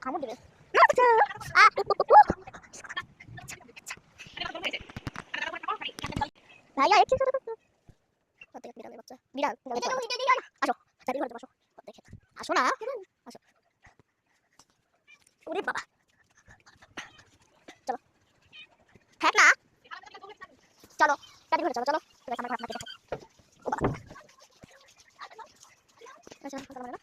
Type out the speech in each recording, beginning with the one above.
কামড় দেবে ভাইয়া একটু ছোট বিড়ালের বাচ্চা বিড়াল আসো চাবি ঘরে বসো আসো না আসো ওরে বাবা চলো হ্যাঁ না চলো চাবি ঘরে চলো চলো আমার ঘর আপনাকে ও বাবা আচ্ছা কথা বলে না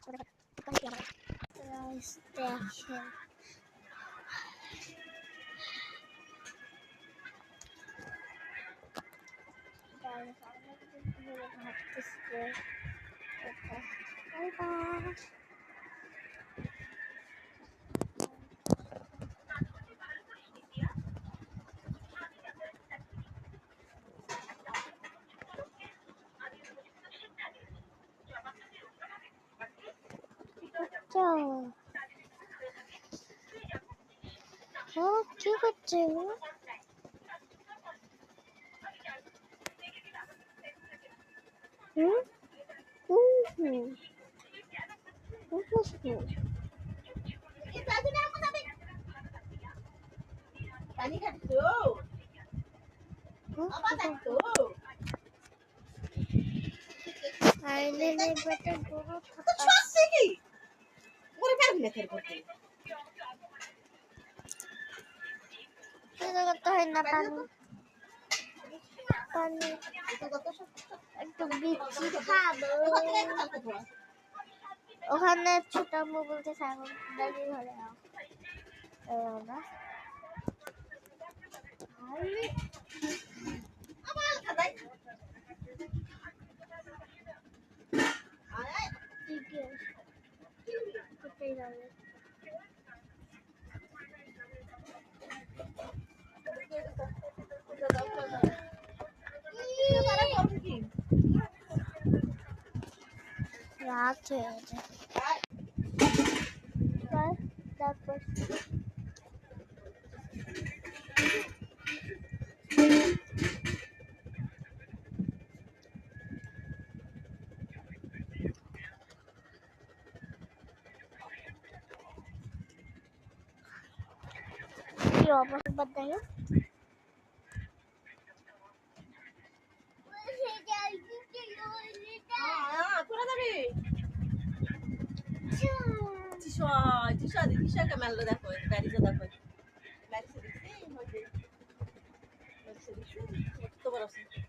দেখেন কি করছে একটু বিচি খাবো ওখানে ছোট আম্মু বলতে সাগর দাদি ঘরে রাত হয়ে গেছে তারপর কি অবস্থা বাদায় Tisha que me lo da coisa, Marisa da coisa. Marisa disse, tô